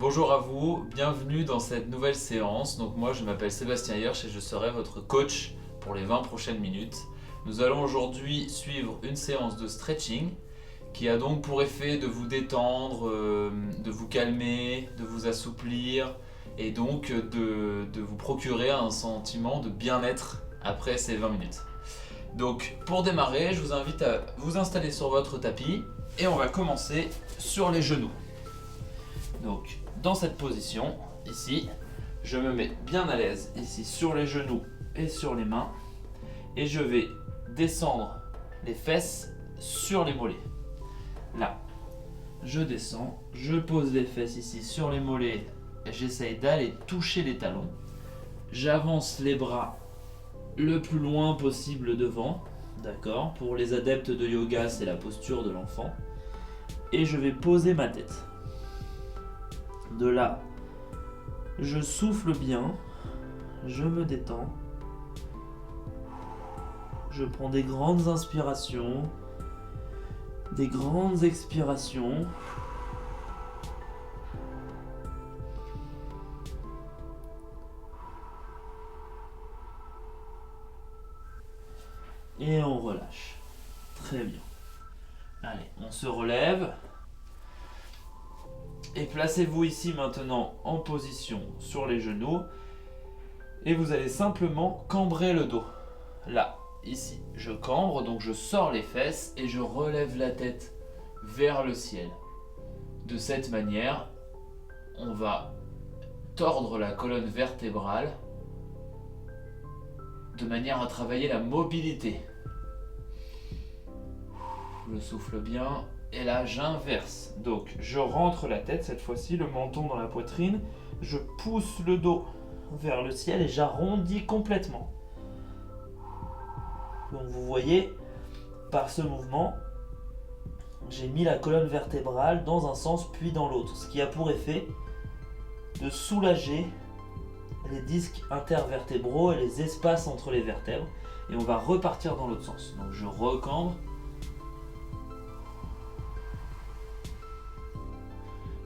Bonjour à vous, bienvenue dans cette nouvelle séance. Donc moi je m'appelle Sébastien Hirsch et je serai votre coach pour les 20 prochaines minutes. Nous allons aujourd'hui suivre une séance de stretching qui a donc pour effet de vous détendre, de vous calmer, de vous assouplir et donc de vous procurer un sentiment de bien-être après ces 20 minutes. Donc pour démarrer, je vous invite à vous installer sur votre tapis et on va commencer sur les genoux. Donc dans cette position, ici, je me mets bien à l'aise ici sur les genoux et sur les mains et je vais descendre les fesses sur les mollets. Là, je descends, je pose les fesses ici sur les mollets et j'essaye d'aller toucher les talons. J'avance les bras le plus loin possible devant, d'accord? Pour les adeptes de yoga, c'est la posture de l'enfant. Et je vais poser ma tête. De là, je souffle bien, je me détends, je prends des grandes inspirations, des grandes expirations. Et on relâche. Très bien. Allez, on se relève. Et placez-vous ici maintenant en position sur les genoux. Et vous allez simplement cambrer le dos. Là, ici, je cambre, donc je sors les fesses et je relève la tête vers le ciel. De cette manière, on va tordre la colonne vertébrale de manière à travailler la mobilité. Je souffle bien. Et là, j'inverse. Donc, je rentre la tête, cette fois-ci, le menton dans la poitrine. Je pousse le dos vers le ciel et j'arrondis complètement. Donc, vous voyez, par ce mouvement, j'ai mis la colonne vertébrale dans un sens puis dans l'autre. Ce qui a pour effet de soulager les disques intervertébraux et les espaces entre les vertèbres. Et on va repartir dans l'autre sens. Donc, je recambre.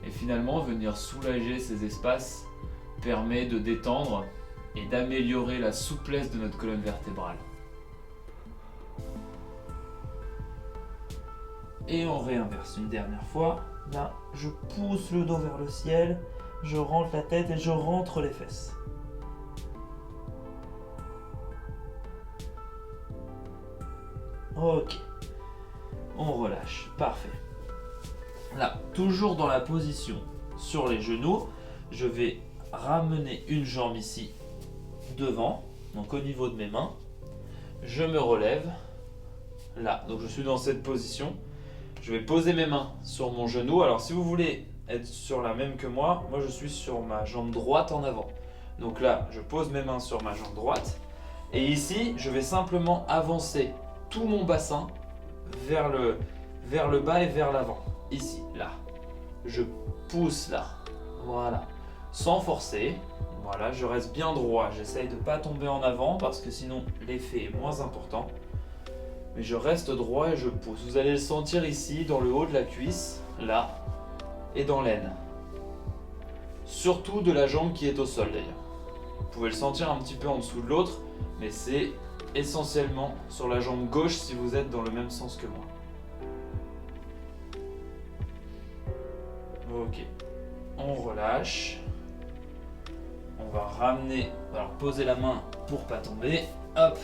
Et finalement, venir soulager ces espaces permet de détendre et d'améliorer la souplesse de notre colonne vertébrale. Et on réinverse une dernière fois. Là, je pousse le dos vers le ciel, je rentre la tête et je rentre les fesses. Ok, on relâche, parfait. Là, toujours dans la position sur les genoux, je vais ramener une jambe ici devant, donc au niveau de mes mains. Je me relève, là, donc je suis dans cette position. Je vais poser mes mains sur mon genou. Alors si vous voulez être sur la même que moi je suis sur ma jambe droite en avant. Donc là, je pose mes mains sur ma jambe droite. Et ici, je vais simplement avancer tout mon bassin vers le bas et vers l'avant. Ici, là. Je pousse là. Voilà. Sans forcer. Voilà, je reste bien droit. J'essaye de ne pas tomber en avant parce que sinon l'effet est moins important. Mais je reste droit et je pousse. Vous allez le sentir ici, dans le haut de la cuisse, là, et dans l'aine. Surtout de la jambe qui est au sol d'ailleurs. Vous pouvez le sentir un petit peu en dessous de l'autre, mais c'est essentiellement sur la jambe gauche si vous êtes dans le même sens que moi. Ok, on relâche. On va ramener, alors poser la main pour pas tomber. Hop,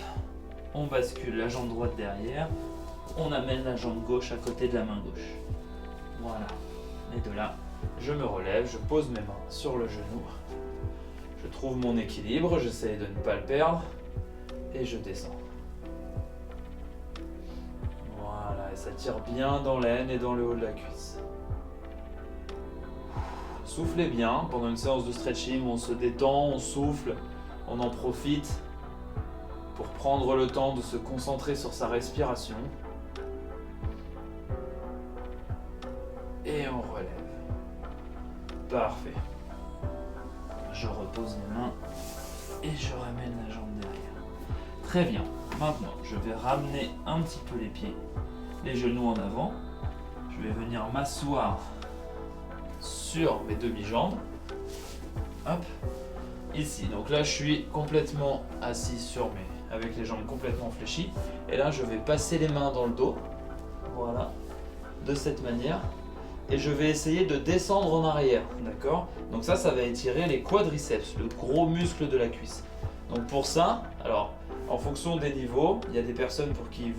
on bascule la jambe droite derrière. On amène la jambe gauche à côté de la main gauche. Voilà. Et de là, je me relève, je pose mes mains sur le genou. Je trouve mon équilibre, j'essaie de ne pas le perdre. Et je descends. Voilà, et ça tire bien dans l'aine et dans le haut de la cuisse. Soufflez bien pendant une séance de stretching où on se détend, on souffle, on en profite pour prendre le temps de se concentrer sur sa respiration. Et on relève. Parfait. Je repose mes mains et je ramène la jambe derrière. Très bien. Maintenant, je vais ramener un petit peu les pieds, les genoux en avant. Je vais venir m'asseoir sur mes demi-jambes. Hop, ici. Donc là, je suis complètement assis avec les jambes complètement fléchies. Et là, je vais passer les mains dans le dos. Voilà, de cette manière. Et je vais essayer de descendre en arrière, d'accord? Donc ça va étirer les quadriceps, le gros muscle de la cuisse. Donc pour ça, alors, en fonction des niveaux, il y a des personnes pour qui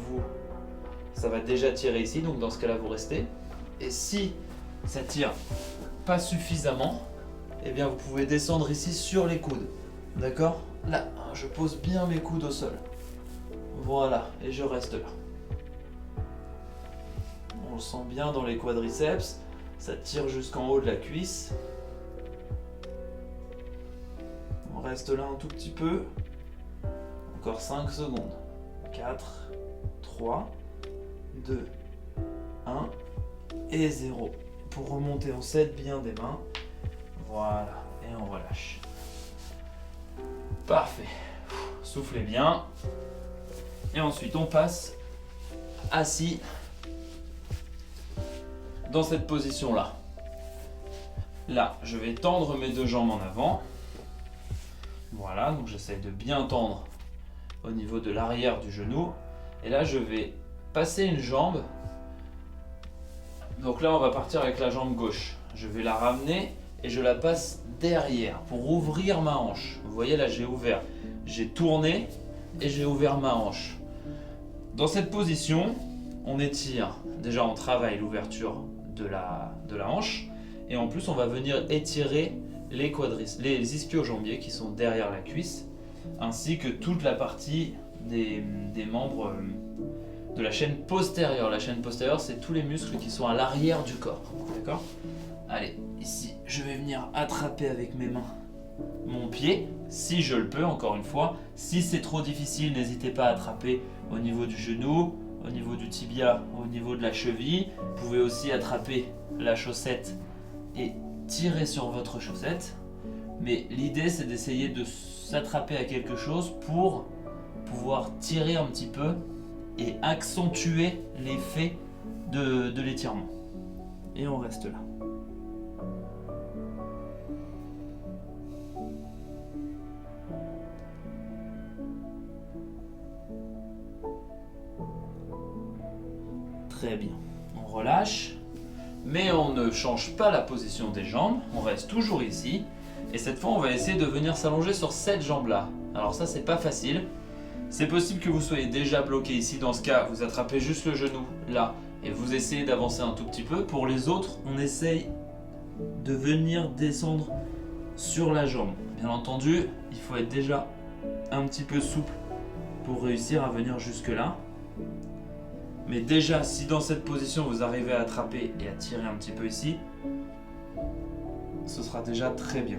ça va déjà tirer ici, donc dans ce cas-là, vous restez. Et si ça tire pas suffisamment, eh bien vous pouvez descendre ici sur les coudes, d'accord? Là, je pose bien mes coudes au sol. Voilà, et je reste là. On le sent bien dans les quadriceps, ça tire jusqu'en haut de la cuisse. On reste là un tout petit peu. Encore 5 secondes. 4, 3, 2, 1 et 0. Pour remonter, on s'aide bien des mains. Voilà, et on relâche. Parfait. Soufflez bien. Et ensuite, on passe assis dans cette position-là. Là, je vais tendre mes deux jambes en avant. Voilà, donc j'essaie de bien tendre au niveau de l'arrière du genou. Et là, je vais passer une jambe. Donc là, on va partir avec la jambe gauche. Je vais la ramener et je la passe derrière pour ouvrir ma hanche. Vous voyez là, j'ai ouvert. J'ai tourné et j'ai ouvert ma hanche. Dans cette position, on étire. Déjà, on travaille l'ouverture de la hanche. Et en plus, on va venir étirer les ischio-jambiers qui sont derrière la cuisse, ainsi que toute la partie des membres de la chaîne postérieure. La chaîne postérieure, c'est tous les muscles qui sont à l'arrière du corps. D'accord ? Allez, ici, je vais venir attraper avec mes mains mon pied, si je le peux, encore une fois. Si c'est trop difficile, n'hésitez pas à attraper au niveau du genou, au niveau du tibia, au niveau de la cheville. Vous pouvez aussi attraper la chaussette et tirer sur votre chaussette. Mais l'idée, c'est d'essayer de s'attraper à quelque chose pour pouvoir tirer un petit peu et accentuer l'effet de l'étirement. Et on reste là. Très bien. On relâche, mais on ne change pas la position des jambes. On reste toujours ici. Et cette fois, on va essayer de venir s'allonger sur cette jambe-là. Alors ça, c'est pas facile. C'est possible que vous soyez déjà bloqué ici. Dans ce cas, vous attrapez juste le genou là et vous essayez d'avancer un tout petit peu. Pour les autres, on essaye de venir descendre sur la jambe. Bien entendu, il faut être déjà un petit peu souple pour réussir à venir jusque là. Mais déjà, si dans cette position vous arrivez à attraper et à tirer un petit peu ici, ce sera déjà très bien.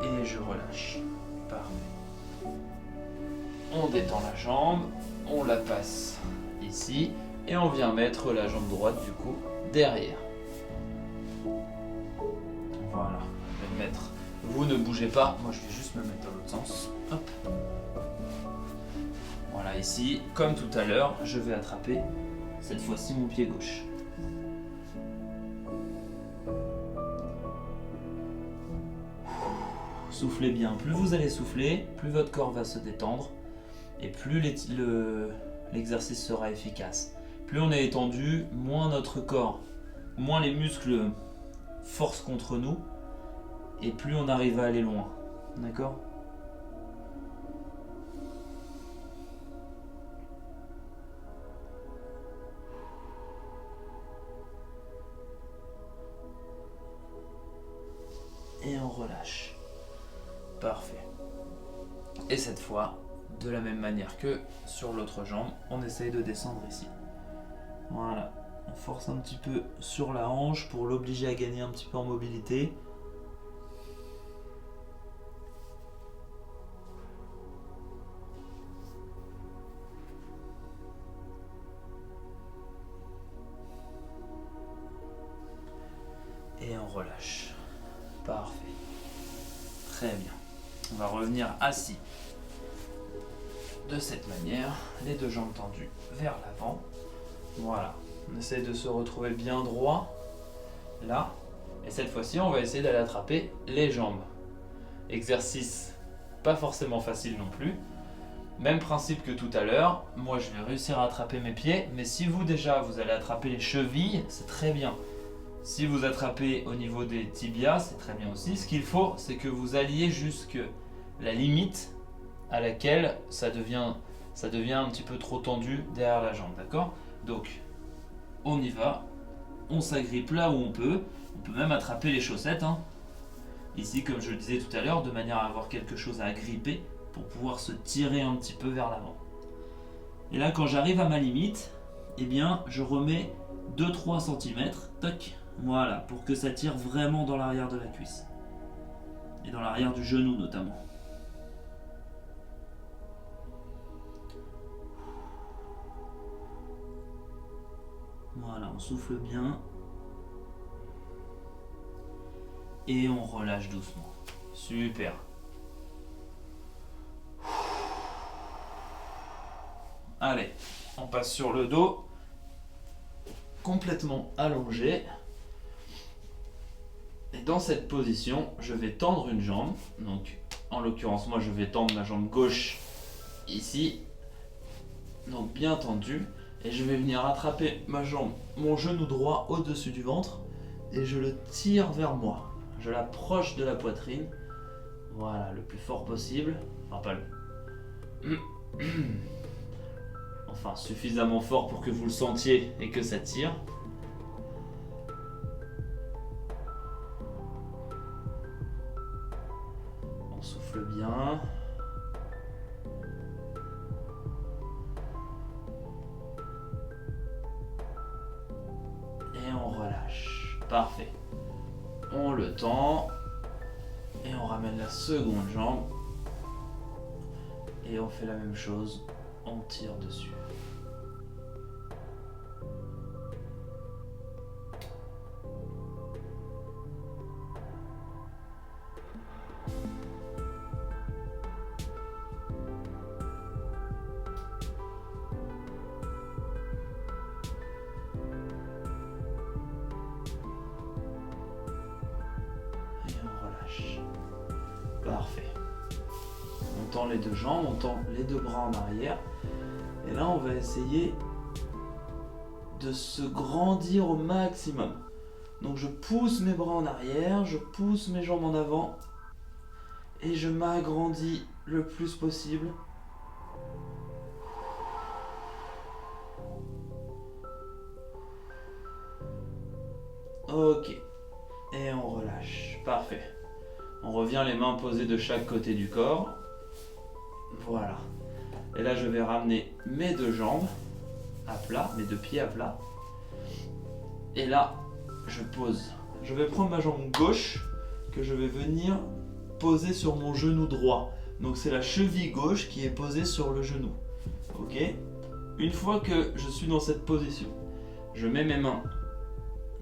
Et je relâche. Parfait. On détend la jambe, on la passe ici et on vient mettre la jambe droite du coup derrière. Voilà, je vais me mettre. Vous ne bougez pas, moi je vais juste me mettre dans l'autre sens. Hop. Voilà, ici, comme tout à l'heure, je vais attraper cette fois-ci mon pied gauche. Soufflez bien. Plus vous allez souffler, plus votre corps va se détendre et plus l'exercice sera efficace. Plus on est étendu, moins notre corps, moins les muscles forcent contre nous et plus on arrive à aller loin. D'accord ? Et on relâche. Parfait. Et cette fois, de la même manière que sur l'autre jambe, on essaye de descendre ici. Voilà. On force un petit peu sur la hanche pour l'obliger à gagner un petit peu en mobilité. Et on relâche. Parfait. Très bien. On va revenir assis. de cette manière, les deux jambes tendues vers l'avant. Voilà, on essaye de se retrouver bien droit, là. Et cette fois-ci, on va essayer d'aller attraper les jambes. Exercice pas forcément facile non plus. Même principe que tout à l'heure, moi je vais réussir à attraper mes pieds, mais si vous déjà vous allez attraper les chevilles, c'est très bien. Si vous attrapez au niveau des tibias, c'est très bien aussi. Ce qu'il faut, c'est que vous alliez jusque la limite à laquelle ça devient un petit peu trop tendu derrière la jambe, d'accord? Donc, on y va, on s'agrippe là où on peut même attraper les chaussettes, hein. Ici, comme je le disais tout à l'heure, de manière à avoir quelque chose à agripper pour pouvoir se tirer un petit peu vers l'avant. Et là, quand j'arrive à ma limite, eh bien, je remets 2-3 cm, toc, voilà, pour que ça tire vraiment dans l'arrière de la cuisse. Et dans l'arrière du genou notamment. Voilà, on souffle bien. Et on relâche doucement. Super. Allez, on passe sur le dos. Complètement allongé. Et dans cette position, je vais tendre une jambe. Donc, en l'occurrence, moi, je vais tendre ma jambe gauche ici. Donc, bien tendue. Et je vais venir attraper ma jambe, mon genou droit au-dessus du ventre. Et je le tire vers moi. Je l'approche de la poitrine. Voilà, le plus fort possible. Enfin, pas le... Enfin, suffisamment fort pour que vous le sentiez et que ça tire. On souffle bien. Et on relâche. Parfait. On le tend. Et on ramène la seconde jambe. Et on fait la même chose. On tire dessus. Et on relâche. Parfait. On tend les deux jambes, on tend les deux bras en arrière. Et là, on va essayer de se grandir au maximum. Donc je pousse mes bras en arrière, je pousse mes jambes en avant. Et je m'agrandis le plus possible. Ok. Et on relâche. Parfait. On revient les mains posées de chaque côté du corps. Voilà. Et là, je vais ramener mes deux jambes à plat, mes deux pieds à plat. Et là, je pose. Je vais prendre ma jambe gauche que je vais venir poser sur mon genou droit. Donc c'est la cheville gauche qui est posée sur le genou. Ok? Une fois que je suis dans cette position, je mets mes mains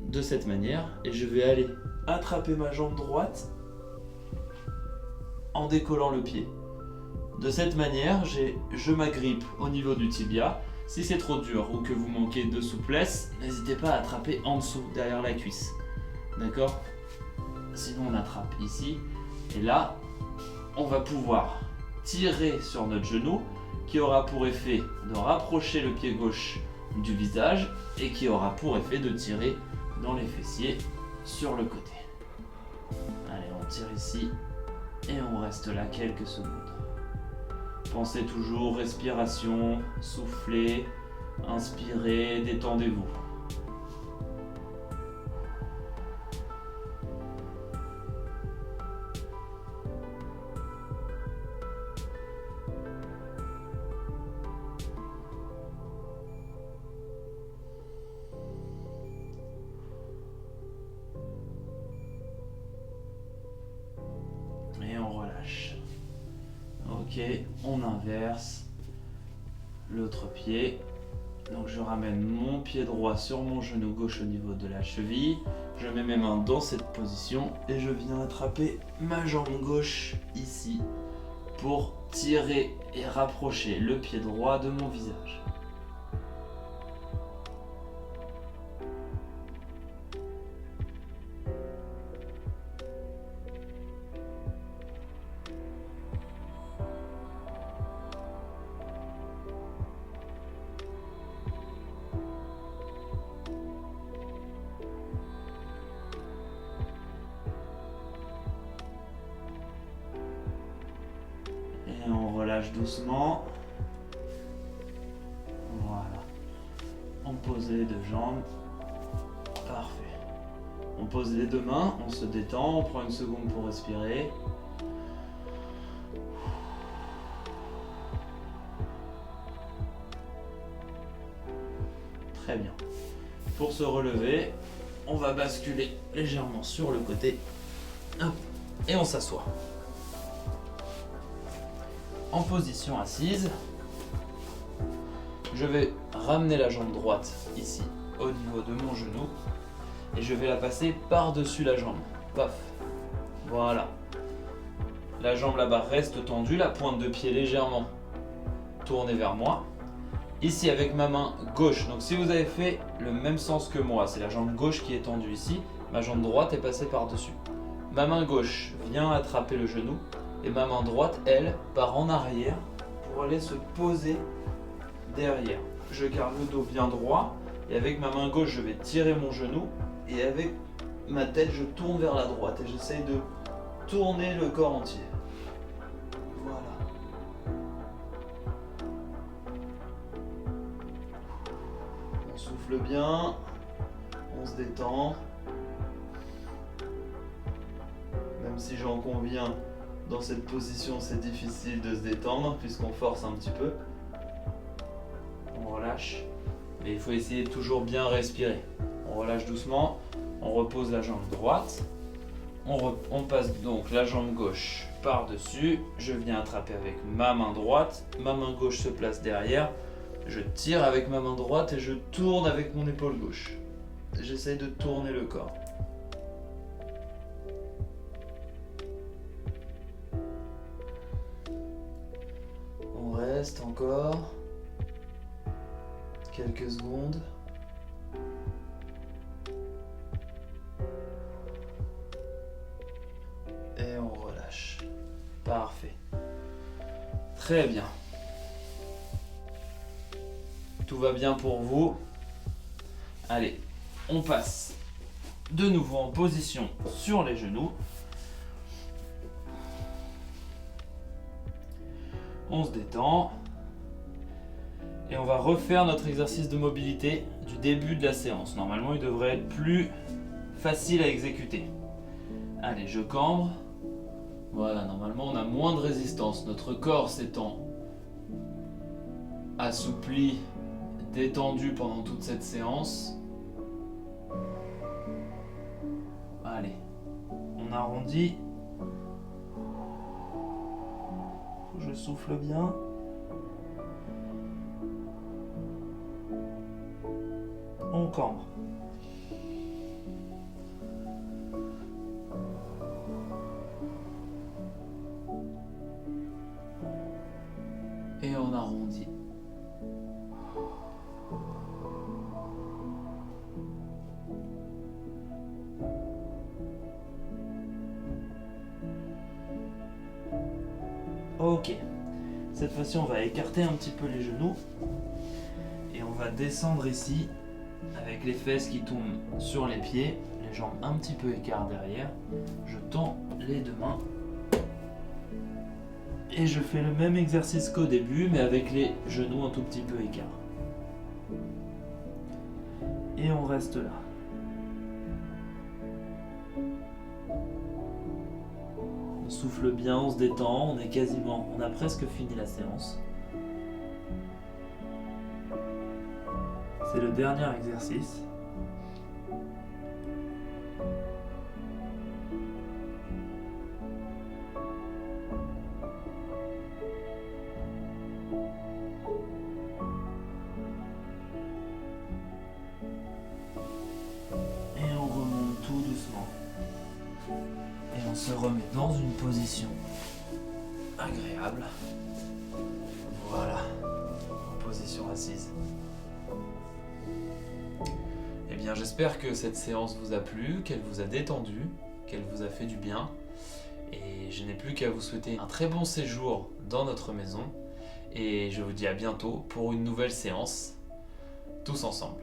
de cette manière et je vais aller attraper ma jambe droite en décollant le pied. De cette manière, je m'agrippe au niveau du tibia. Si c'est trop dur ou que vous manquez de souplesse, n'hésitez pas à attraper en dessous, derrière la cuisse. D'accord? Sinon on attrape ici. Et là, on va pouvoir tirer sur notre genou qui aura pour effet de rapprocher le pied gauche du visage et qui aura pour effet de tirer dans les fessiers sur le côté. Allez, on tire ici et on reste là quelques secondes. Pensez toujours respiration, soufflez, inspirez, détendez-vous. Et on relâche. Ok, on inverse l'autre pied. Donc je ramène mon pied droit sur mon genou gauche au niveau de la cheville. Je mets mes mains dans cette position et je viens attraper ma jambe gauche ici pour tirer et rapprocher le pied droit de mon visage. Et on relâche doucement. Voilà. On pose les deux jambes. Parfait. On pose les deux mains, on se détend, on prend une seconde pour respirer. Très bien. Pour se relever, on va basculer légèrement sur le côté. Hop. Et on s'assoit. En position assise, je vais ramener la jambe droite ici au niveau de mon genou et je vais la passer par-dessus la jambe. Paf. Voilà. La jambe là-bas reste tendue, la pointe de pied légèrement tournée vers moi. Ici avec ma main gauche, donc si vous avez fait le même sens que moi, c'est la jambe gauche qui est tendue ici, ma jambe droite est passée par-dessus. Ma main gauche vient attraper le genou et ma main droite, elle, part en arrière pour aller se poser derrière. Je garde le dos bien droit et avec ma main gauche, je vais tirer mon genou et avec ma tête, je tourne vers la droite et j'essaye de tourner le corps entier. Voilà. On souffle bien, on se détend. Même si j'en conviens, dans cette position, c'est difficile de se détendre puisqu'on force un petit peu. On relâche, mais il faut essayer de toujours bien respirer. On relâche doucement, on repose la jambe droite. On passe donc la jambe gauche par-dessus. Je viens attraper avec ma main droite. Ma main gauche se place derrière. Je tire avec ma main droite et je tourne avec mon épaule gauche. J'essaye de tourner le corps. On reste encore quelques secondes. Et on relâche. Parfait. Très bien. Tout va bien pour vous. Allez, on passe de nouveau en position sur les genoux. On se détend. Et on va refaire notre exercice de mobilité du début de la séance. Normalement, il devrait être plus facile à exécuter. Allez, je cambre. Voilà, normalement, on a moins de résistance. Notre corps s'étant assoupli, détendu pendant toute cette séance. Allez, on arrondit. Je souffle bien. On cambre. Et on arrondit. Ok. Cette fois-ci, on va écarter un petit peu les genoux. Et on va descendre ici. Avec les fesses qui tombent sur les pieds, les jambes un petit peu écart derrière, je tends les deux mains et je fais le même exercice qu'au début mais avec les genoux un tout petit peu écart. Et on reste là. On souffle bien, on se détend, on a presque fini la séance. C'est le dernier exercice. Et on remonte tout doucement. Et on se remet dans une position agréable. Voilà, en position assise. Eh bien, j'espère que cette séance vous a plu, qu'elle vous a détendu, qu'elle vous a fait du bien. Et je n'ai plus qu'à vous souhaiter un très bon séjour dans notre maison. Et je vous dis à bientôt pour une nouvelle séance, tous ensemble.